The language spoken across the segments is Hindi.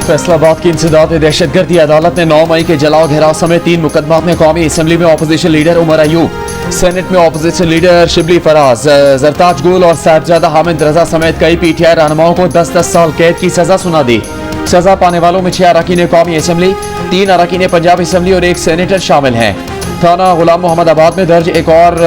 फैसलाबाद की इंसदाद दहशतगर्दी अदालत ने 9 मई के जलाओ घेराव समेत 3 मुकदमात में कौमी असम्बली में opposition leader Umar Ayub, senate में अपोजिशन लीडर शिबली फराज, जरताज गुल और साहिबजादा हामिद रजा समेत कई पीटीआई रहनुमाओं को 10-10 साल कैद की सजा सुना दी। सजा पाने वालों में 6 अरकान कौमी असम्बली, 3 अरकान पंजाब असम्बली और 1 सेनेटर शामिल हैं। थाना गुलाम मोहम्मद आबाद में दर्ज एक और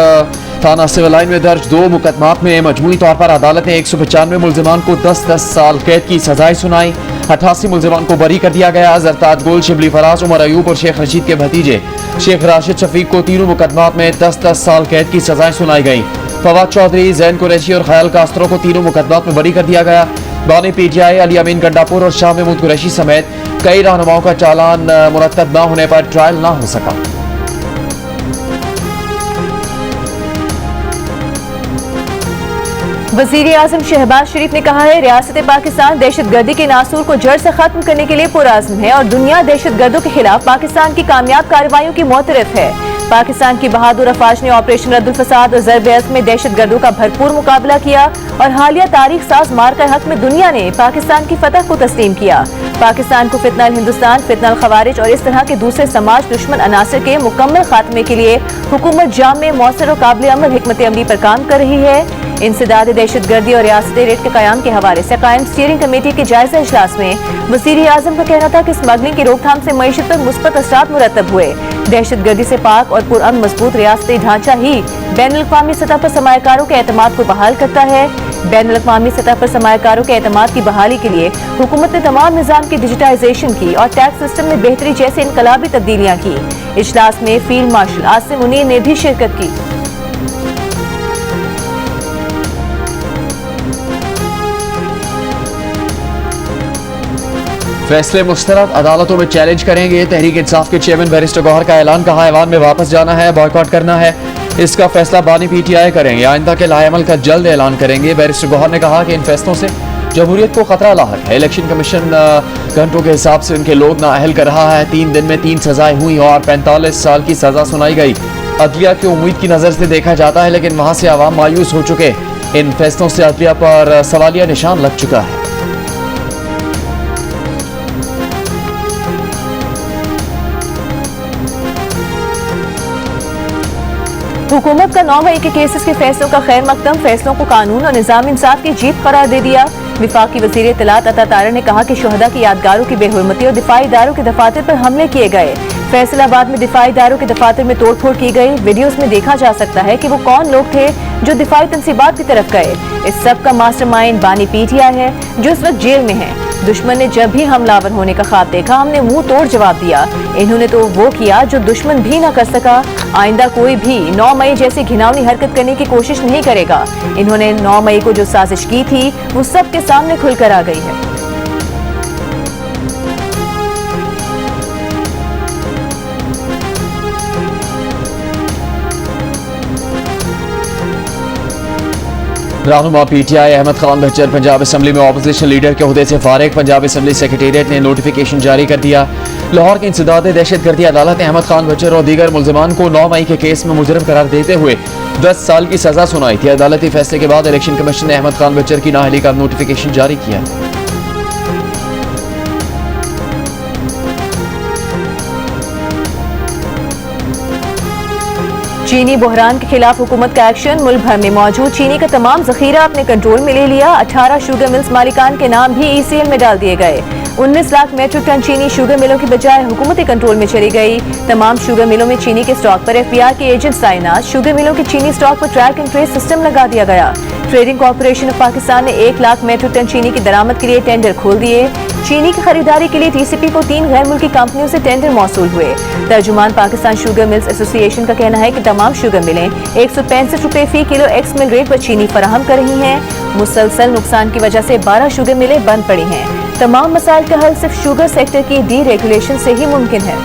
थाना सिविल लाइन में दर्ज 2 मुकदमात में मजमूई तौर पर अदालत ने 195 मुल्जिमान को 10-10 साल कैद की सजाएं सुनाई। 88 मुल्जिमान को बरी कर दिया गया। जरताज गुल, शिबली फराज, उमर अयूब और शेख रशीद के भतीजे शेख राशिद शफीक को तीनों मुकदमात में 10-10 साल कैद की सजाएं सुनाई गई। फवाद चौधरी, जैन कुरैशी और खयाल कास्त्रो को तीनों मुकदमात में बरी कर दिया गया। बानी पीटीआई अली अमीन गंडापुर और शाह महमूद कुरैशी समेत कई रहनुमाओं का चालान मुरतब न होने पर ट्रायल न हो सका। वज़ीर आज़म शहबाज शरीफ ने कहा है, रियासत पाकिस्तान दहशतगर्दी के नासूर को जड़ से खत्म करने के लिए पुरअज़्म है और दुनिया दहशतगर्दों के खिलाफ पाकिस्तान की कामयाब कार्रवाइयों की मोतरफ है। पाकिस्तान की बहादुर अफवाज ने ऑपरेशन रद्दुल फसाद और ज़रब-ए-अज़्म में दहशतगर्दों का भरपूर मुकाबला किया और हालिया तारीख साज मार्का हक में दुनिया ने पाकिस्तान की फतह को तस्लीम किया। पाकिस्तान को फितनल हिंदुस्तान, फितनल खवारिज और इस तरह के दूसरे समाज दुश्मन अनासर के मुकम्मल खात्मे के लिए हुकूमत जामे, मौसर और काबिल अमल हिकमत अमली पर काम कर रही है। इंसदाद दहशतगर्दी और रियासती रेट के क़याम के हवाले से कायम स्टीयरिंग कमेटी के जायजा इजलास में वज़ीर आज़म का कहना था कि स्मगलिंग की रोकथाम से मईशत पर मुस्बत असरात मुरतब हुए। दहशतगर्दी से पाक और पुरअमन मजबूत रियासती ढांचा ही बैनुल-अक़वामी सतह पर सरमायाकारों के एतमाद को बहाल करता है। बैनुल-अक़वामी सतह पर सरमायाकारों के एतमाद की बहाली के लिए हुकूमत ने तमाम निज़ाम की डिजिटाइजेशन की और टैक्स सिस्टम में बेहतरी जैसे इनकलाबी तब्दीलियाँ की। इजलास में फील्ड मार्शल आसिम मुनीर ने भी शिरकत की। फैसले मुस्तरद अदालतों में चैलेंज करेंगे। तहरीक इंसाफ के चेयरमैन बैरिस्टर गौहर का ऐलान, कहा ऐवान में वापस जाना है, बॉयकॉट करना है। इसका फैसला बानी पीटीआई करेंगे। आइंदा के लाएअमल का जल्द ऐलान करेंगे। बैरिस्टर गौहर ने कहा कि इन फैसलों से जमहूरियत को खतरा लाहक है। इलेक्शन कमीशन घंटों के हिसाब से उनके लोग नाअहल कर रहा है। 3 दिन में 3 सजाएं हुई और 45 साल की सजा सुनाई गई। अदलिया की उम्मीद की नजर से देखा जाता है, लेकिन वहां से आवाम मायूस हो चुके। इन फैसलों से अदलिया पर सवालिया निशान लग चुका है। हुकूमत का 9 मई के केसेस के फैसलों का खैर मकदम फैसलों को कानून और निज़ाम इंसाफ की जीत करार दे दिया। विफाकी वज़ीर इत्तलात अता तारा ने कहा कि शुहदा की यादगारों की बेहुरमती और दिफाई इदारों के दफातर पर हमले किए गए। फैसलाबाद में दिफाई इदारों के दफातर में तोड़फोड़ की गई। वीडियोस में देखा जा सकता है कि वो कौन लोग थे जो दिफाई तंसीबात की तरफ गए। इस सब का मास्टरमाइंड बानी पीटीआई है जो इस वक्त जेल में है। दुश्मन ने जब भी हमलावर होने का ख्वाब देखा, हमने मुंह तोड़ जवाब दिया। इन्होंने तो वो किया जो दुश्मन भी ना कर सका। आइंदा कोई भी 9 मई जैसी घिनौनी हरकत करने की कोशिश नहीं करेगा। इन्होंने 9 मई को जो साजिश की थी वो सबके सामने खुलकर आ गई है। रहनुमा पीटीआई अहमद खान बच्चर पंजाब असम्बली में अपोजिशन लीडर के ओहदे से फारिग। पंजाब असम्बली सेक्रेटेरिएट ने नोटिफिकेशन जारी कर दिया। लाहौर की इंसदाद दहशतगर्दी अदालत ने अहमद खान बच्चर और दीगर मुल्जिमान को 9 मई के केस में मुजरिम करार देते हुए 10 साल की सजा सुनाई थी। अदालती फैसले के बाद इलेक्शन कमीशन ने अहमद खान बच्चर की नाअहली का नोटिफिकेशन जारी किया। चीनी बहरान के खिलाफ हुकूमत का एक्शन। मुल्क भर में मौजूद चीनी का तमाम जखीरा अपने कंट्रोल में ले लिया। 18 शुगर मिल्स मालिकान के नाम भी ECL में डाल दिए गए। 19 लाख मेट्रिक टन चीनी शुगर मिलों की बजाय हुकूमती कंट्रोल में चली गई। तमाम शुगर मिलों में चीनी के स्टॉक पर FBR के एजेंट तैनात। शुगर मिलों के चीनी स्टॉक पर ट्रैक एंड ट्रेस सिस्टम लगा दिया गया। ट्रेडिंग कॉर्पोरेशन ऑफ पाकिस्तान ने 1 लाख मेट्रिक टन चीनी की दरामद के लिए टेंडर खोल दिए। चीनी की खरीदारी के लिए TCP को 3 गैर मुल्की कंपनियों से टेंडर मौसूल हुए। तर्जुमान पाकिस्तान शुगर मिल्स एसोसिएशन का कहना है कि तमाम शुगर मिलें 165 रुपए फी किलो एक्स मिल रेट पर चीनी फराहम कर रही हैं। मुसलसल नुकसान की वजह से 12 शुगर मिलें बंद पड़ी हैं। तमाम मसाइल का हल सिर्फ शुगर सेक्टर की डीरेगुलेशन से ही मुमकिन है।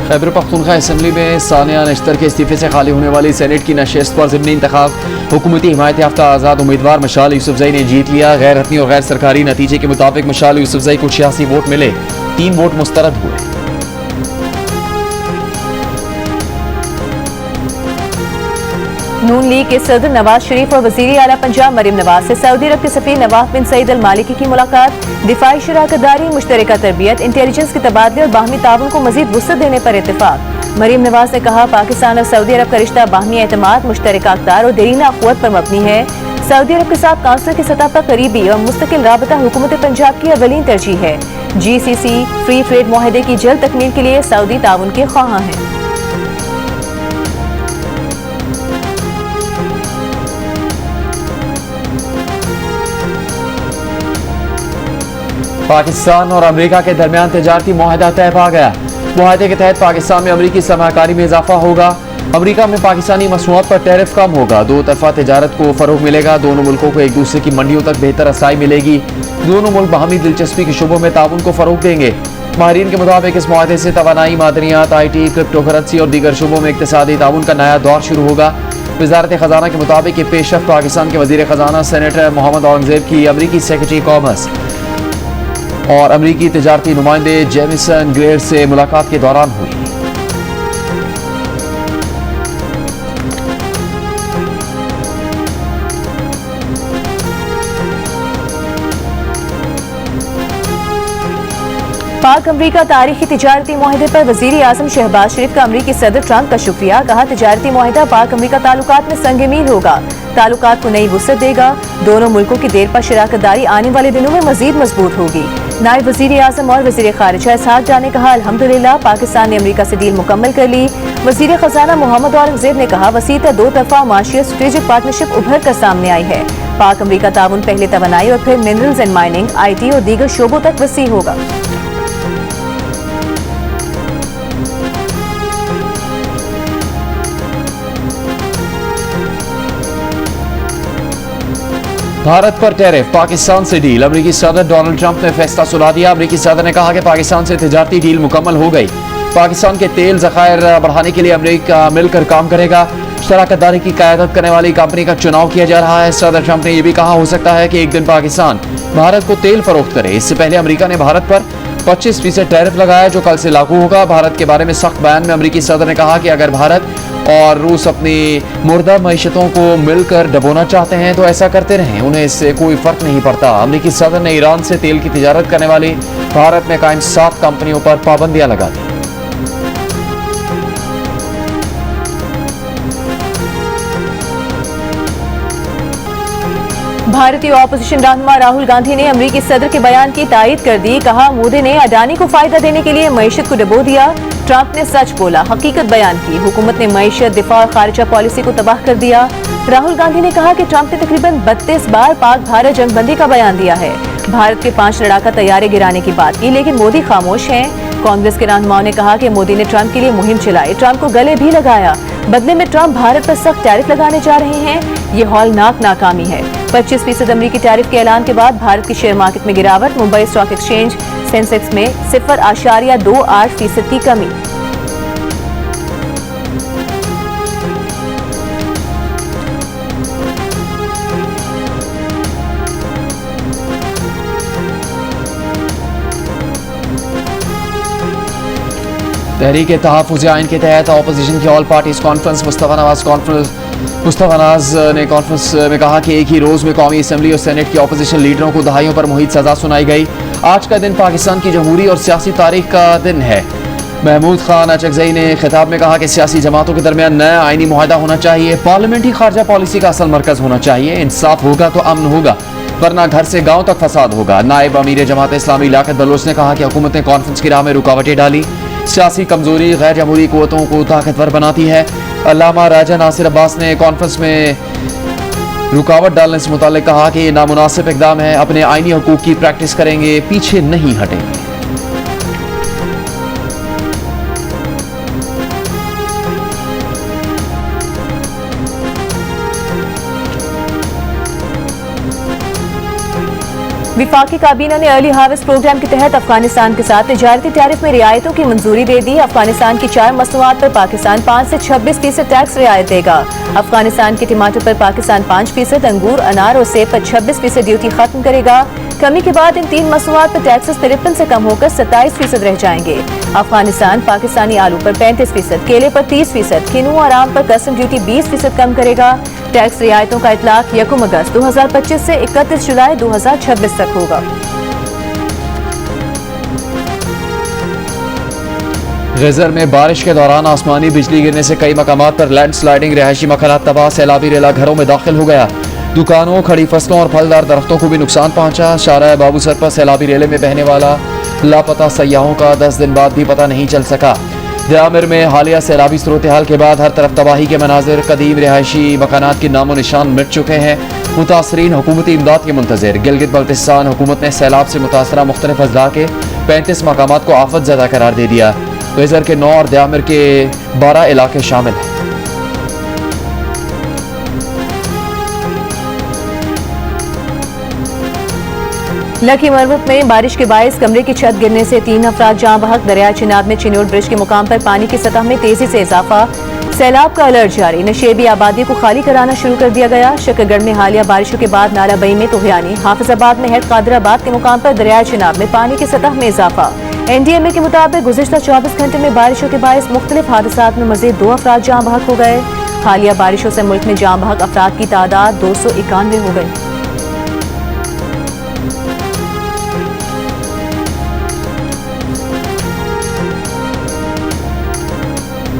खैबर पख्तूनख्वा असम्बली में सानिया नश्तर के इस्तीफे से खाली होने वाली सेनेट की नशस्त पर ज़िमनी इंतखाब। हुकूमती हिमायत याफ्ता आज़ाद उम्मीदवार मशाल यूसुफजई ने जीत लिया। गैर हतमी और गैर सरकारी नतीजे के मुताबिक मशाल यूसुफजई को 86 वोट मिले, 3 वोट मुस्तरद हुए। नून लीग के सदर नवाज शरीफ और वजीर आला पंजाब मरीम नवाज से सऊदी अरब के सफीर नवाफ बिन सईद अल मालिकी की मुलाकात। दिफाई शराकतदारी, मुश्तरका तरबियत, इंटेलिजेंस के तबादले और बाहमी ताउन को मजीद वुसअत देने पर इत्तेफाक। मरीम नवाज ने कहा, पाकिस्तान और सऊदी अरब का रिश्ता बाहमी एतमाद, मुश्तरका अक़दार और देरीना क़ुव्वत पर मबनी है। सऊदी अरब के साथ काउंसिल की सतह पर करीबी और मुस्तकिल राबता हुकूमत पंजाब की अवलीन तरजीह है। GCC फ्री ट्रेड मुआहदे की जल्द तकमील के लिए सऊदी ताउन के ख्वाहां हैं। पाकिस्तान और अमेरिका के दरमियान तजारती मुआहदा तय पा गया। मुआहदे के तहत पाकिस्तान में अमेरिकी सरमाकारी में इजाफा होगा। अमेरिका में पाकिस्तानी मसनूआत पर टैरिफ कम होगा। दो तरफा तजारत को फरोग मिलेगा। दोनों मुल्कों को एक दूसरे की मंडियों तक बेहतर रसाई मिलेगी। दोनों मुल्क बाहमी दिलचस्पी के शुबों में ताउन को फरोग देंगे। माहिरीन के मुताबिक इस मुआहदे से तवानाई, मादनियात, IT, क्रिप्टो करेंसी और दीगर शुबों में इक्तिसादी ताउन का नया दौर शुरू होगा। वजारत खजाना के मुताबिक ये पेशरफ्त पाकिस्तान के वजीर खजाना सेनेटर मोहम्मद औरंगजेब की अमरीकी सेक्रेटरी कॉमर्स और अमरीकी तजारती नुमाइंदे जेमिसन ग्रेर से मुलाकात के दौरान हुई। पाक अमरीका तारीखी तिजारती मुआहदे पर वजीर आजम शहबाज शरीफ का अमरीकी सदर ट्रंप का शुक्रिया। कहा, तिजारती मुआहदा पाक अमरीका ताल्लुकात में संग मील होगा, ताल्लुकात को नई वुसअत देगा। दोनों मुल्कों की देर पर शराकतदारी आने वाले दिनों में मजीद मजबूत होगी। नायब वजीर आजम और वजीर खारिजा इसहाक डार ने कहा, अल्हम्दुलिल्लाह पाकिस्तान ने अमरीका से डील मुकम्मल कर ली। वजीर खजाना मोहम्मद औरंगजेब ने कहा, वसीता दो तरफा माशी स्ट्रेटेजिक पार्टनरशिप उभर कर सामने आई है। पाक अमरीका ताउन पहले तवानाई और फिर मिनरल्स एंड माइनिंग, IT और दीगर शोबों तक वसी होगा। भारत पर टैरिफ, पाकिस्तान से डील। अमरीकी सदर डोनाल्ड ट्रंप ने फैसला सुना दिया। अमरीकी सदर ने कहा कि पाकिस्तान से तिजारती डील मुकम्मल हो गई। पाकिस्तान के तेल ज़खायर बढ़ाने के लिए अमरीका मिलकर काम करेगा। शराकतदारी की क़यादत करने वाली कंपनी का चुनाव किया जा रहा है। सदर ट्रंप ने यह भी कहा, हो सकता है कि एक दिन पाकिस्तान भारत को तेल फरोख्त करे। इससे पहले अमरीका ने भारत पर 25% टैरिफ लगाया, जो कल से लागू होगा। भारत के बारे में सख्त बयान में अमरीकी सदर ने कहा कि अगर भारत और रूस अपनी मुर्दा मईशतों को मिलकर डबोना चाहते हैं तो ऐसा करते रहें, उन्हें इससे कोई फर्क नहीं पड़ता। अमरीकी सदर ने ईरान से तेल की तिजारत करने वाली भारत में कायम 7 कंपनियों पर पाबंदियां लगा दी। भारतीय ऑपोजिशन रहनुमा राहुल गांधी ने अमरीकी सदर के बयान की तायीद कर दी। कहा, मोदी ने अडानी को फायदा देने के लिए मईशत को डबो दिया। ट्रंप ने सच बोला, हकीकत बयान की। हुकूमत ने मईशत, दिफा और खारिजा पॉलिसी को तबाह कर दिया। राहुल गांधी ने कहा कि ट्रंप ने तकरीबन 32 बार पाक भारत जंगबंदी का बयान दिया है। भारत के 5 लड़ाका तैयारे गिराने की बात की, लेकिन मोदी खामोश हैं। कांग्रेस के रहनुमाओं ने कहा कि मोदी ने ट्रंप के लिए मुहिम चलाई, ट्रंप को गले भी लगाया। बदले में ट्रंप भारत पर सख्त टैरिफ लगाने जा रहे हैं। ये हौलनाक नाकामी है। 25% अमरीकी टैरिफ के ऐलान के बाद भारत की शेयर मार्केट में गिरावट। मुंबई स्टॉक एक्सचेंज सेंसेक्स में 0.28% की कमी। तहरीक तहफ़्फ़ुज़ आइन के तहत अपोजिशन की all parties conference Mustafa Nawaz ने कॉन्फ्रेंस में कहा कि एक ही रोज़ में कौमी असम्बली और सेनेट की अपोजिशन लीडरों को दहाइयों पर मुहित सज़ा सुनाई गई। आज का दिन पाकिस्तान की जमहूरी और सियासी तारीख का दिन है। महमूद खान अचकज़ई ने खिताब में कहा कि सियासी जमातों के दरमियान नया आइनी मुआहदा होना चाहिए। पार्लियामेंटी खारजा पॉलिसी का असल मरकज़ होना चाहिए। इंसाफ होगा तो अमन होगा, वरना घर से गाँव तक फसाद होगा। नायब अमीर जमात इस्लामी लियाकत बलोच ने कहा कि हुकूमत ने कॉन्फ्रेंस की राह में रुकावटें डाली। सियासी कमजोरी गैर जमहूरी क़ुव्वतों को ताकतवर बनाती है। अल्लामा राजा नासिर अब्बास ने कॉन्फ्रेंस में रुकावट डालने से मुताल्लिक़ कहा कि ये नामुनासिब इक़दाम है। अपने आइनी हकूक़ की प्रैक्टिस करेंगे, पीछे नहीं हटेंगे। विफाकी काबीना ने अर्ली हार्वेस्ट प्रोग्राम के तहत अफगानिस्तान के साथ तिजारती टैरिफ में रियायतों की मंजूरी दे दी। अफगानिस्तान की 4 मसनूआत पर पाकिस्तान 5 से 26% टैक्स रियायत देगा। अफगानिस्तान के टमाटर पर पाकिस्तान 5%, अंगूर, अनार और सेब पर 26% ड्यूटी खत्म करेगा। कमी के बाद इन 3 मसनूआत पर टैक्सेस 53 से कम होकर 27% रह जाएंगे। अफगानिस्तान पाकिस्तानी आलू पर 35%, केले पर 30%, किनू और आम पर कस्टम ड्यूटी 20% कम करेगा। टैक्स रियायतों का इतलाक 1 अगस्त 2025 से 31 जुलाई 2026 तक होगा। गजर में बारिश के दौरान आसमानी बिजली गिरने से कई मकामात पर लैंडस्लाइडिंग, रिहायशी मकानात तबाह, सैलाबी रेला घरों में दाखिल हो गया। दुकानों, खड़ी फसलों और फलदार दरख्तों को भी नुकसान पहुंचा। शाहराह बाबूसर पर सैलाबी रेले में बहने वाला लापता सयाहों का 10 दिन बाद भी पता नहीं चल सका। दयामिर में हालिया सैलाबी सूरत हाल के बाद हर तरफ तबाही के मनाजिर, कदीम रिहायशी मकानात के नामो निशान मिट चुके हैं। मुतासरीन हुकूमती इमदाद के मुंतज़िर। गिलगित बल्तिस्तान हुकूमत ने सैलाब से मुतासरा मुख्तलिफ अजला के 35 मकामात को आफत ज़दा करार दे दिया। गजर के 9 और दयामिर के 12 इलाके शामिल हैं। लकी मरवत में बारिश के बायस कमरे की छत गिरने से 3 अफराद जाँ बहक। दरिया चिनाब में चिन्योर ब्रिज के मुकाम पर पानी की सतह में तेजी से इजाफा। सैलाब का अलर्ट जारी। नशेबी आबादी को खाली कराना शुरू कर दिया गया। शकरगढ़ में हालिया बारिशों के बाद नाला बई में तुगयानी। हाफिजाबाद में हेड कादराबाद के मुकाम पर दरिया चिनाब में पानी की सतह में इजाफा। NDMA के मुताबिक गुज़िश्ता 24 घंटे में बारिशों के बायस मुख्तलिफ हादसात में मजीद 2 अफराद जाँ बहक हो गए। हालिया बारिशों से मुल्क में जाँ बहक अफराद की तादाद 291 हो गई।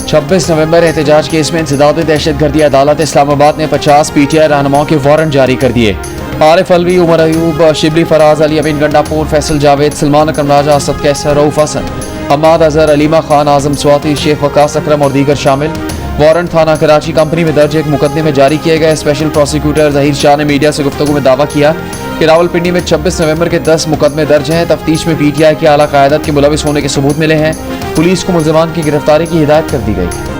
छब्बीस नवंबर एहतजाज केस में इंसदाद दहशतगर्दी अदालत इस्लामाबाद ने 50 PTI रहनुमाओं के वारंट जारी कर दिए। आरिफ अलवी, उमर अयूब, शिबली फराज, अली अमीन गंडापुर, फैसल जावेद, सलमान अकरम राजा, असद कैसर, रऊफ हसन, हमाद अजहर, अलीमा खान, आजम स्वाति, शेख वकास अकरम और दीगर शामिल। वारंट थाना कराची कंपनी में दर्ज एक मुकदमे में जारी किए गए। स्पेशल प्रोसिक्यूटर जहीर शाह ने मीडिया से गुफ्तगू में दावा किया कि रावलपिंडी में 26 नवंबर के 10 मुकदमे दर्ज हैं। तफ्तीश में PTI की आला क़यादत के मुलविस होने के सबूत मिले हैं। पुलिस को मुल्ज़िमान की गिरफ्तारी की हिदायत कर दी गई है।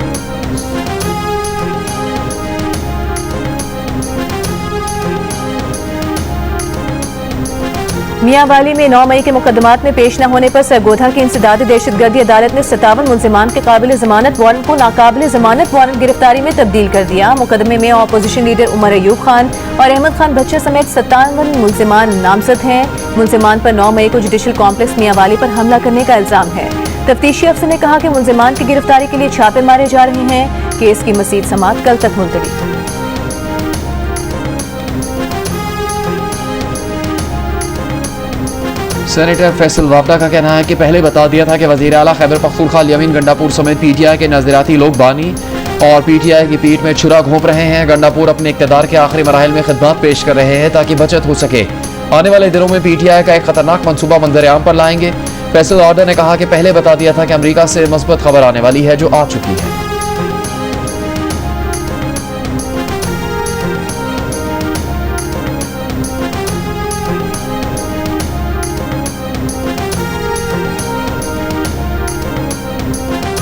मियांवाली में 9 मई के मुकदमात में पेश न होने पर सरगोधा की इंसदादी दहशतगर्दी अदालत ने 57 मुल्जिमान के काबिल जमानत वारंट को नाकाबिल जमानत वारंट गिरफ्तारी में तब्दील कर दिया। मुकदमे में अपोजिशन लीडर उमर अयूब खान और अहमद खान बच्चा समेत 57 मुल्जिमान नामजद हैं। मुल्जिमान पर 9 मई को जुडिशल कॉम्प्लेक्स मियांवाली पर हमला करने का इल्जाम है। तफ्तीशी अफसर ने कहा कि मुल्जिमान की गिरफ्तारी के लिए छापे मारे जा रहे हैं। केस की मजीद समाअत कल तक मुलतवी। सेनेटर फैसल वापडा का कहना है कि पहले बता दिया था कि वज़ीर आला खैबर पख्तूनख्वा अली अमीन गंडापुर समेत PTI के नज़राती लोग बानी और PTI की पीठ में छुरा घोंप रहे हैं। गंडापुर अपने इक़्तिदार के आखिरी मराहिल में खिदमत पेश कर रहे हैं ताकि बचत हो सके। आने वाले दिनों में PTI का एक खतरनाक मनसूबा मंजर-ए-आम पर लाएंगे। फैसल वापडा ने कहा कि पहले बता दिया था कि अमरीका से मस्बत खबर आने वाली है, जो आ चुकी है।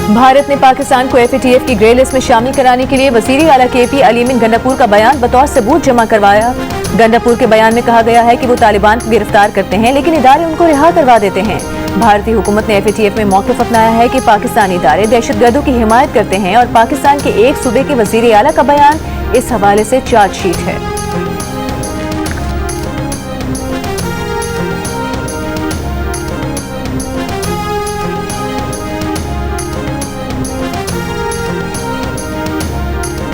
भारत ने पाकिस्तान को FATF की ग्रे लिस्ट में शामिल कराने के लिए वज़ीर आला KP अली अमीन गंडापुर का बयान बतौर सबूत जमा करवाया। गंडापुर के बयान में कहा गया है कि वो तालिबान को गिरफ्तार करते हैं लेकिन इदारे उनको रिहा करवा देते हैं। भारतीय हुकूमत ने FATF में मौक़िफ़ अपनाया है कि पाकिस्तानी इदारे दहशतगर्दों की हिमायत करते हैं और पाकिस्तान के एक सूबे के वज़ीर आला का बयान इस हवाले से चार्जशीट है।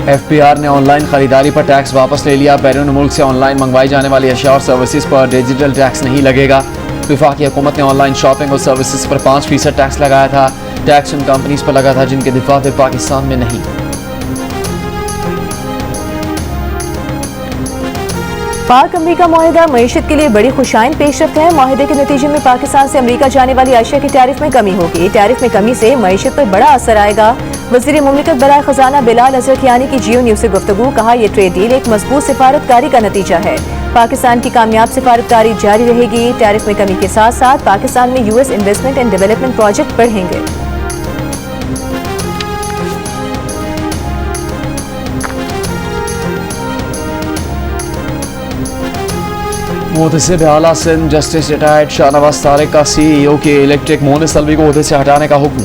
FBR ने ऑनलाइन खरीदारी पर टैक्स वापस ले लिया। बैरून मुल्क से ऑनलाइन मंगवाई जाने वाली अशिया और सर्विसेज पर डिजिटल टैक्स नहीं लगेगा। वफाकी हुकूमत ने ऑनलाइन शॉपिंग और सर्विसेज पर 5% टैक्स लगाया था। टैक्स उन कंपनीज पर लगा था जिनके दफातर पाकिस्तान में नहीं। पाक अमरीका मुआहिदा मईशत के लिए बड़ी खुशाइन पेशरफ्त है। मुआहिदे के नतीजे में पाकिस्तान से अमरीका जाने वाली अशिया की टैरिफ में कमी होगी। टैरिफ में कमी से मईशत पर बड़ा असर आएगा। वज़ीर मुमलिकत बराए खजाना बिलाल अजहर कियानी की जियो न्यूज़ से गुफ्तगू। कहा, यह ट्रेड डील एक मजबूत सिफारतकारी का नतीजा है। पाकिस्तान की कामयाब सिफारतकारी जारी रहेगी। टैरिफ में कमी के साथ साथ पाकिस्तान में US investment and development project बढ़ेंगे। मुतसिब आला सिंध जस्टिस रिटायर्ड शाहनवाज तारिक का CEO के इलेक्ट्रिक मोनिस अलवी को ओहदे से हटाने का हुक्म।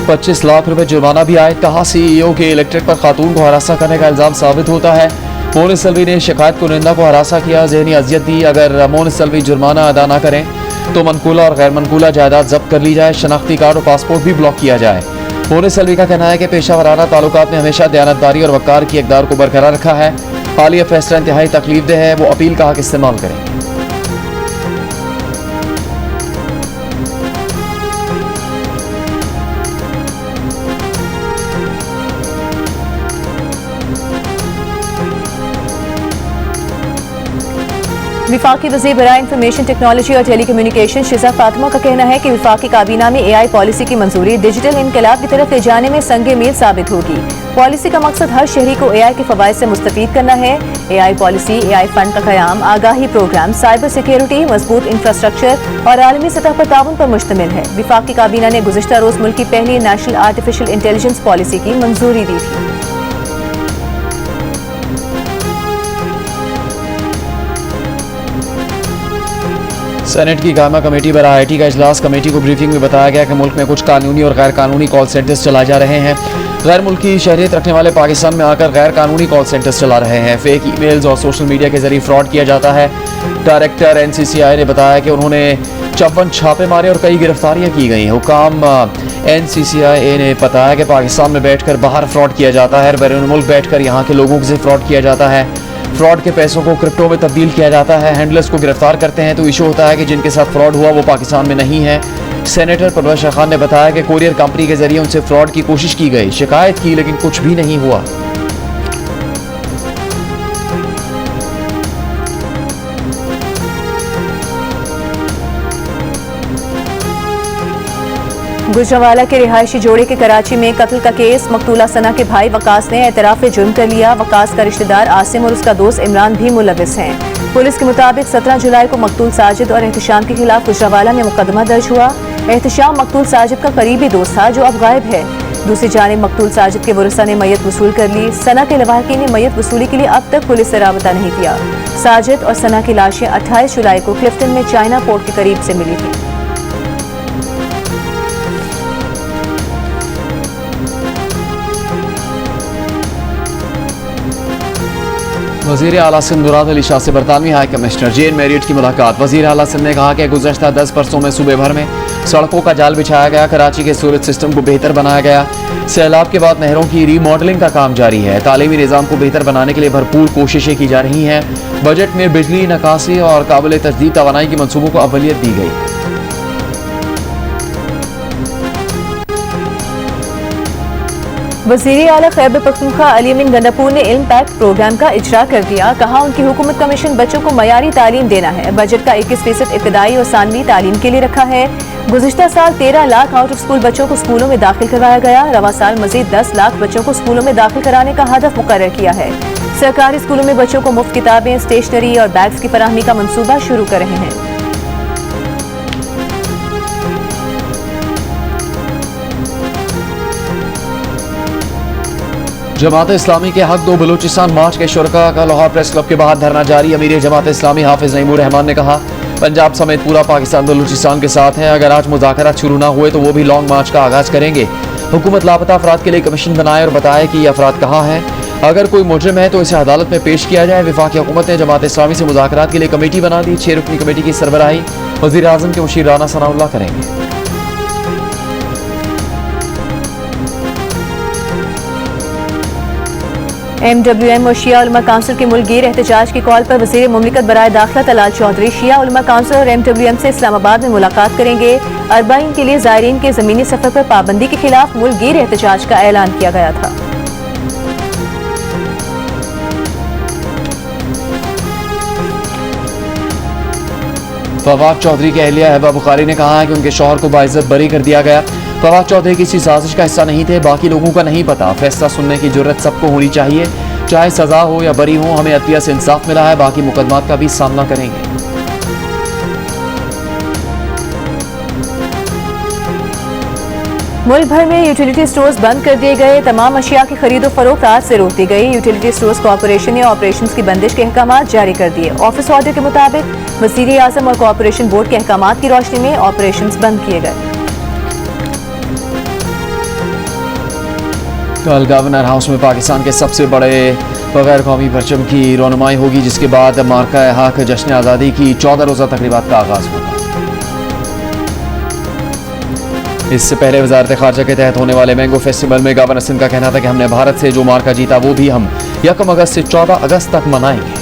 25 लाख रुपए जुर्माना भी आयद। कहा CEO के इलेक्ट्रिक पर खातून को हरासा करने का इल्जाम साबित होता है। मोनिस अलवी ने शिकायत कुनिंदा को हरासा किया, ज़हनी अजियत दी। अगर मोनिस अलवी जुर्माना अदा न करें तो मनकूला और गैर मनकूला जायदाद जब्त कर ली जाए, शनाख्ती कार्ड और पासपोर्ट भी ब्लॉक किया जाए। मोनिस अलवी का कहना है कि पेशा ताल्लुकात में हमेशा दयानतदारी और वक़ार की इक़दार को बरकरार रखा है। हालिया फैसला इंतहाई तकलीफदेह है, वो अपील का हक इस्तेमाल करेंगे। विफाकी वज़ीर बराए इंफॉर्मेशन टेक्नोलॉजी और टेलीकम्युनिकेशन शिजा फातिमा का कहना है कि विफाकी काबीना में AI पॉलिसी की मंजूरी डिजिटल इनकलाब की तरफ ले जाने में संगे मील साबित होगी। पॉलिसी का मकसद हर शहरी को AI के फवाइद से मुस्तफीद करना है। AI पॉलिसी AI फंड का क़याम, आगाही प्रोग्राम, साइबर सिक्योरिटी, मजबूत इंफ्रास्ट्रक्चर और आलमी सतह पर ताउन पर मुश्तमिल है। विफाकी काबीना ने गुज़िश्ता रोज़ मुल्क की पहली नेशनल आर्टिफिशियल इंटेलिजेंस पॉलिसी की मंजूरी दी थी। सेनेट की कायमा कमेटी बराए IT का इजलास। कमेटी को ब्रीफिंग में बताया गया कि मुल्क में कुछ कानूनी और गैर कानूनी कॉल सेंटर्स चलाए जा रहे हैं। गैर मुल्की शहरियत रखने वाले पाकिस्तान में आकर गैर कानूनी कॉल सेंटर्स चला रहे हैं। फेक ईमेल्स और सोशल मीडिया के जरिए फ्रॉड किया जाता है। डायरेक्टर NCCI ने बताया कि उन्होंने 54 छापे मारे और कई गिरफ्तारियां की गई। हुकाम NCCI ने बताया कि पाकिस्तान में बैठकर बाहर फ्रॉड किया जाता है, बैरून मुल्क बैठकर यहाँ के लोगों से फ्रॉड किया जाता है। फ्रॉड के पैसों को क्रिप्टो में तब्दील किया जाता है। हैंडलर्स को गिरफ्तार करते हैं तो इशू होता है कि जिनके साथ फ्रॉड हुआ वो पाकिस्तान में नहीं है। सेनेटर परवेश खान ने बताया कि कोरियर कंपनी के जरिए उनसे फ्रॉड की कोशिश की गई, शिकायत की लेकिन कुछ भी नहीं हुआ। गुजरांवाला के रिहायशी जोड़े के कराची में कत्ल का केस। मकतूला सना के भाई वकास ने एतराफ़ जुर्म कर लिया। वकास का रिश्तेदार आसिम और उसका दोस्त इमरान भी मुलविस हैं। पुलिस के मुताबिक 17 जुलाई को मकतूल साजिद और एहतशाम के खिलाफ गुजरांवाला में मुकदमा दर्ज हुआ। एहतशाम मकतूल साजिद का करीबी दोस्त था जो अब गायब है। दूसरी जानिब मकतूल साजिद के वरसा ने मैयत वसूल कर ली। सना के लवाहकी ने मैयत वसूली के लिए अब तक पुलिस से राबता नहीं किया। साजिद और सना की लाशें 28 जुलाई को क्लिफ्टन में चाइना पोर्ट के करीब से मिली थी। वज़ीर आला सिंध मुराद अली शाह से बरतानवी हाई कमिश्नर जेन मैरियट की मुलाकात। वज़ीर आला सिंध ने कहा कि गुज़श्ता 10 बरसों में सूबे भर में सड़कों का जाल बिछाया गया, कराची के सूरज सिस्टम को बेहतर बनाया गया। सैलाब के बाद नहरों की रीमॉडलिंग का काम जारी है। तालीमी निज़ाम को बेहतर बनाने के लिए भरपूर कोशिशें की जा रही हैं। बजट में बिजली, नकासी और काबिल तजदीद तवानाई के मनसूबों को अव्वलियत दी गई है। वज़ीर आला खैबर पख्तूनख्वा अली अमीन गंडापुर ने इल्म पैक्ट प्रोग्राम का इजरा कर दिया। कहा उनकी हुकूमत का मिशन बच्चों को मयारी तालीम देना है। बजट का 21% इब्तदाई और सानवी तालीम के लिए रखा है। गुज़िश्ता साल 13 लाख आउट ऑफ स्कूल बच्चों को स्कूलों में दाखिल करवाया गया। रवा साल मजीद 10 लाख बच्चों को स्कूलों में दाखिल कराने का हदफ मुकर्रर किया है। सरकारी स्कूलों में बच्चों को मुफ्त किताबें, स्टेशनरी और बैग्स की फराहमी का मंसूबा शुरू कर रहे हैं। जमात इस्लामी के हक दो बलूचिस्तान मार्च के शुरका का लाहौर प्रेस क्लब के बाहर धरना जारी। अमीर जमात इस्लामी हाफिज नईमुर रहमान ने कहा पंजाब समेत पूरा पाकिस्तान बलूचिस्तान के साथ है। अगर आज मुज़ाकरात शुरू ना हुए तो वो भी लॉन्ग मार्च का आगाज करेंगे। हुकूमत लापता अफराद के लिए कमीशन बनाए और बताए कि ये अफराद कहाँ हैं। अगर कोई मुजरिम है तो इसे अदालत में पेश किया जाए। वफाकी हुकूमत ने जमात इस्लामी से मुज़ाकरात के लिए कमेटी बना दी। 6 रुकनी कमेटी की सरबराही वज़ीर आज़म के मुशीर राना सनाउल्लाह करेंगे। MWM और शिया उलमा काउंसिल के मुल्कगीर एहतजाज की कॉल पर वज़ीर मुमलिकत बराए दाखिला तलाल चौधरी शिया उलमा काउंसिल और MWM से इस्लामाबाद में मुलाकात करेंगे। अरबाइन के लिए ज़ायरीन के ज़मीनी सफ़र पर पाबंदी के खिलाफ मुल्कगीर एहतजाज का ऐलान किया गया था। फवाद चौधरी की अहलिया हबा बुखारी ने कहा है कि उनके शौहर को बाइज्जत बरी कर दिया गया। फवाद चौधरी किसी साजिश का हिस्सा नहीं थे, बाकी लोगों का नहीं पता। फैसला सुनने की जुर्रत सबको होनी चाहिए, चाहे सजा हो या बरी हो। हमें अतिया से इंसाफ मिला है, बाकी मुकदमात का भी सामना करेंगे। मुल्क भर में यूटिलिटी स्टोर्स बंद कर दिए गए। तमाम अशिया की खरीदो फरोख्त आज से रोक दी गई। यूटिलिटी स्टोर्स कॉरपोरेशन ने ऑपरेशंस की बंदिश के अहकाम जारी कर दिए। ऑफिस ऑर्डर के मुताबिक वज़ीर आज़म और कॉरपोरेशन बोर्ड के अहकाम की रोशनी में ऑपरेशंस बंद किए गए। कल गवर्नर हाउस में पाकिस्तान के सबसे बड़े बगैर कौमी परचम की रोनुमाई होगी, जिसके बाद मार्का हक जश्न आज़ादी की 14 रोज़ा तकरीबात का आगाज़ होगा। इससे पहले वजारत खारजा के तहत होने वाले मैंगो फेस्टिवल में गवर्नर सिंध का कहना था कि हमने भारत से जो मार्का जीता वो भी हम 1 अगस्त से 14 अगस्त तक मनाएंगे।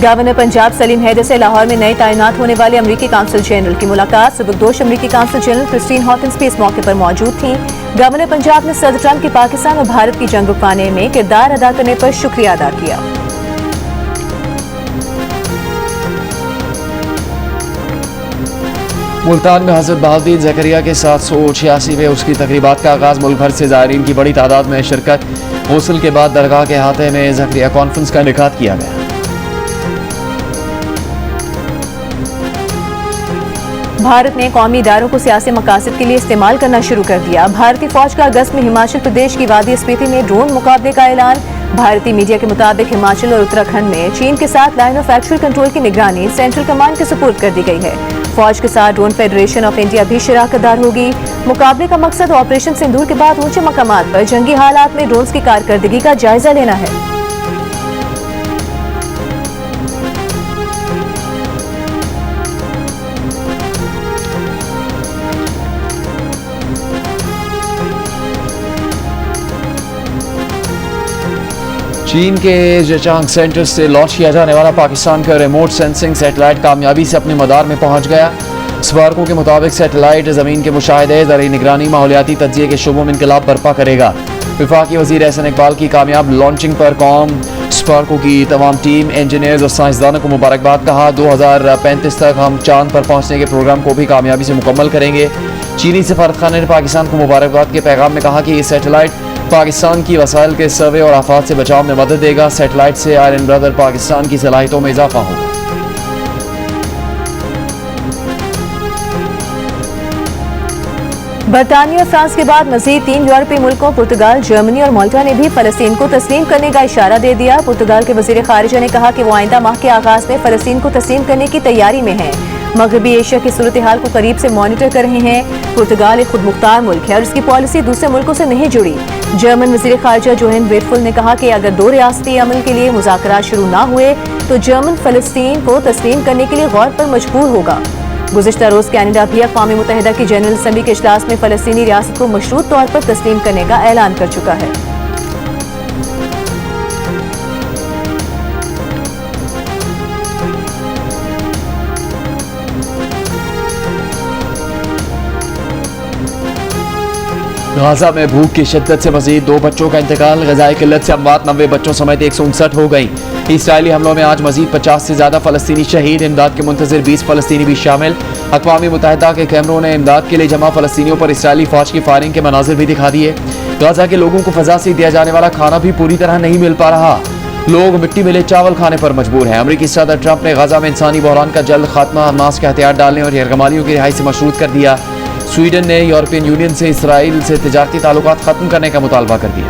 गवर्नर पंजाब सलीम हैदर से लाहौर में नए तैनात होने वाले अमरीकी काउंसिल जनरल की मुलाकात। सुबकदोश अमरीकी काउंसिल जनरल क्रिस्टीन हॉकिंस भी इस मौके पर मौजूद थीं। गवर्नर पंजाब ने सदर ट्रंप की पाकिस्तान और भारत की जंग रुकवाने में किरदार अदा करने पर शुक्रिया अदा किया। मुल्तान में हज़रत बहाउद्दीन ज़करिया के 786वें उसकी तकरीबात का आगाज़। मुल्क भर से ज़ायरीन की बड़ी तादाद में शिरकत। गौसल के बाद दरगाह के अहाते में ज़करिया कॉन्फ्रेंस का इनेकाद किया गया। भारत ने कौमी इदारों को सियासी मकासद के लिए इस्तेमाल करना शुरू कर दिया। भारतीय फौज का अगस्त में हिमाचल प्रदेश की वादी स्पीति में ड्रोन मुकाबले का ऐलान। भारतीय मीडिया के मुताबिक हिमाचल और उत्तराखंड में चीन के साथ लाइन ऑफ एक्चुअल कंट्रोल की निगरानी सेंट्रल कमांड के सुपुर्द कर दी गई है। फौज के साथ ड्रोन फेडरेशन ऑफ इंडिया भी शराकतदार होगी। मुकाबले का मकसद ऑपरेशन सिंदूर के बाद ऊंचे मकामात पर जंगी हालात में ड्रोन्स की कारकर्दगी का जायजा लेना है। चीन के जेचांग सेंटर से लॉन्च किया जाने वाला पाकिस्तान का रिमोट सेंसिंग सैटेलाइट कामयाबी से अपने मदार में पहुंच गया। स्पार्को के मुताबिक सैटेलाइट ज़मीन के मुशाहिदे, ज़रई निगरानी, माहौलियाती तज्जिये के शोबों में इनकलाब बर्पा करेगा। वफाकी वज़ीर एहसन इकबाल की कामयाब लॉन्चिंग पर कौम स्पार्को की तमाम टीम, इंजीनियर्स और साइंसदानों को मुबारकबाद कहा। 2035 तक हम चांद पर पहुंचने के प्रोग्राम को भी कामयाबी से मुकम्मल करेंगे। चीनी सफारतखाने ने पाकिस्तान को मुबारकबाद के पैगाम में कहा कि ये सैटेलाइट पाकिस्तान की वसाइल के सर्वे और आफात से बचाव में मदद देगा। सैटेलाइट से आयरन ब्रदर पाकिस्तान की सलाहियतों में इजाफा होगा। बरतानिया और फ्रांस के बाद मजीद 3 यूरोपीय मुल्कों पुर्तगाल, जर्मनी और माल्टा ने भी फलस्तीन को तस्लीम करने का इशारा दे दिया। पुर्तगाल के वजीर खारिजा ने कहा कि वो आइंदा माह के आगाज में फलस्तीन को तस्लीम करने की तैयारी में है। मगरबी एशिया की सूरत हाल को करीब से मॉनिटर कर रहे हैं। पुर्तगाल एक खुद मुख्तार मुल्क है और इसकी पॉलिसी दूसरे मुल्कों से नहीं जुड़ी। जर्मन वजीर खारिजा जोहेन वेटफुल ने कहा कि अगर 2 रियासती अमल के लिए मुज़ाकरात शुरू न हुए तो जर्मन फलस्तीन को तस्लीम करने के लिए गौर पर मजबूर होगा। गुज़िश्ता रोज कैनेडा भी अक़वाम मुत्तहिदा की जनरल असम्बली के इजलास में फलस्तीनी रियासत को मशरूत तौर पर तस्लीम करने का ऐलान कर चुका है। गाजा में भूख की शिद्दत से मजीद 2 बच्चों का इंतकाल। गजाई किल्लत से अमवात 90 बच्चों समेत 159 हो गई। इसराइली हमलों में आज मजीद 50 से ज्यादा फलस्तीनी शहीद। इमदाद के मुंतजर 20 फलस्तीनी भी शामिल। अक़वाम मुत्तहिदा के कैमरों ने इमदाद के लिए जमा फलस्तीनियों पर इसराइली फौज की फायरिंग के मनाजिर भी दिखा दिए। गाजा के लोगों को फजा से दिया जाने वाला खाना भी पूरी तरह नहीं मिल पा रहा। लोग मिट्टी मिले चावल खाने पर मजबूर हैं। अमरीकी सदर ट्रंप ने गाजा में इंसानी बहरान का जल्द खात्मा, हमास के हथियार डालने और यरगमालियों की रिहाई से मशरूत कर दिया। स्वीडन ने यूरोपियन यूनियन से इसराइल से तिजारती ताल्लुकात खत्म करने का मुतालबा कर दिया।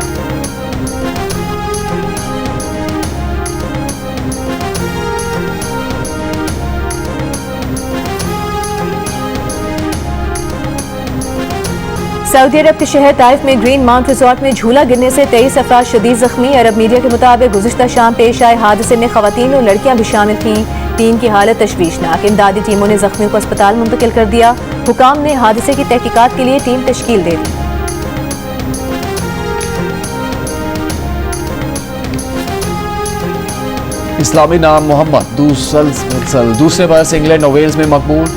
सऊदी अरब के शहर ताइफ में ग्रीन माउंट रिजॉर्ट में झूला गिरने से 23 अफराद शदीद जख्मी। अरब मीडिया के मुताबिक गुज़िश्ता शाम पेश आए हादसे में खवातीन और लड़कियां भी शामिल थीं। 3 की हालत तशवीशनाक। इमदादी टीमों ने जख्मियों को अस्पताल मुंतकिल कर दिया। हुकाम ने हादसे की तहकीकात के लिए टीम तश्कील दे दी। इस्लामी नाम मोहम्मद दूसरे बरस इंग्लैंड और वेल्स में मकबूल।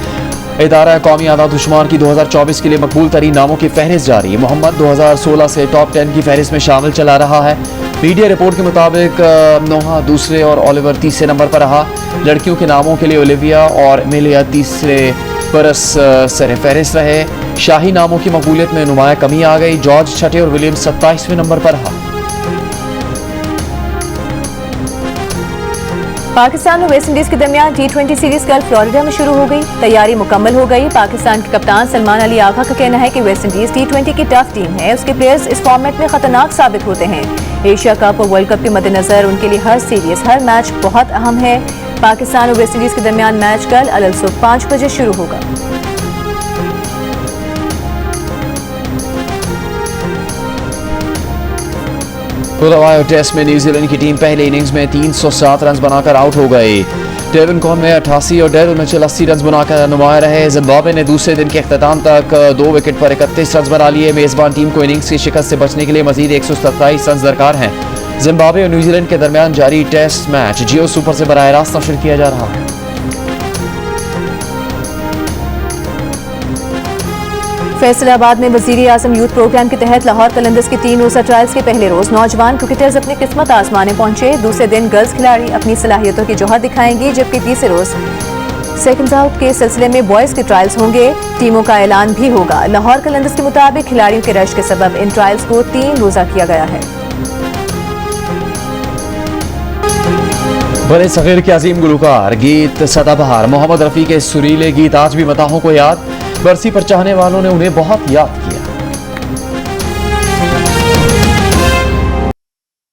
इदारा कौमी आदाद-ओ-शुमार की 2024 के लिए मकबूल तरीन नामों की फहरिस्त जारी। मोहम्मद 2016 से टॉप 10 की फहरिस्त में शामिल चला रहा है। मीडिया रिपोर्ट के मुताबिक नोहा दूसरे और ओलिवर तीसरे नंबर पर रहा। लड़कियों के नामों के लिए ओलिविया और एमिलिया तीसरे बरस सर फहरिस्त रहे। शाही नामों की मकबूलियत में नुमाया कमी आ गई। जॉर्ज छठे और विलियम 27वें नंबर पर रहा। पाकिस्तान और वेस्टइंडीज के दरमियान T20 सीरीज कल फ्लोरिडा में शुरू हो गई। तैयारी मुकम्मल हो गई। पाकिस्तान के कप्तान सलमान अली आगा का कहना है कि वेस्टइंडीज T20 की टफ टीम है। उसके प्लेयर्स इस फॉर्मेट में खतरनाक साबित होते हैं। एशिया कप और वर्ल्ड कप के मद्देनजर उनके लिए हर सीरीज, हर मैच बहुत अहम है। पाकिस्तान और वेस्टइंडीज के दरमियान मैच कल अलसुबह 5 बजे शुरू होगा। पुलवामा टेस्ट में न्यूजीलैंड की टीम पहले इनिंग्स में 307 रन बनाकर आउट हो गई। डेविन कॉन ने 88 और डेरिल मिचेल 80 रन बनाकर नुमाया रहे। जिम्बाब्वे ने दूसरे दिन के अख्ताम तक 2 विकेट पर 31 रन बना लिए। मेजबान टीम को इनिंग्स की शिकस्त से बचने के लिए मजीद 127 रन दरकार हैं। जिम्बाब्वे और न्यूजीलैंड के दरमियान जारी टेस्ट मैच जियो सुपर से बराह रास्त नशर किया जा रहा है। फैसलाबाद में वजीर आजम यूथ प्रोग्राम के तहत लाहौर कलंदर्स की 3 रोजा ट्रायल्स के पहले रोज नौजवान क्रिकेटर्स अपनी किस्मत आजमाने पहुंचे। दूसरे दिन गर्ल्स खिलाड़ी अपनी सलाहियतों की जोहर दिखाएंगी, जबकि तीसरे रोज सेकंड आउट के सिलसिले में बॉयज के ट्रायल्स होंगे। टीमों का ऐलान भी होगा। लाहौर कलंदर्स के मुताबिक खिलाड़ियों के रश के सबब इन ट्रायल्स को 3 रोजा किया गया है। बड़े सगीर के अजीम गुलकार गीत सदाबहार मोहम्मद रफ़ी के सुरीले गीत आज भी मताहों को याद। बरसी पर चाहने वालों ने उन्हें बहुत याद किया।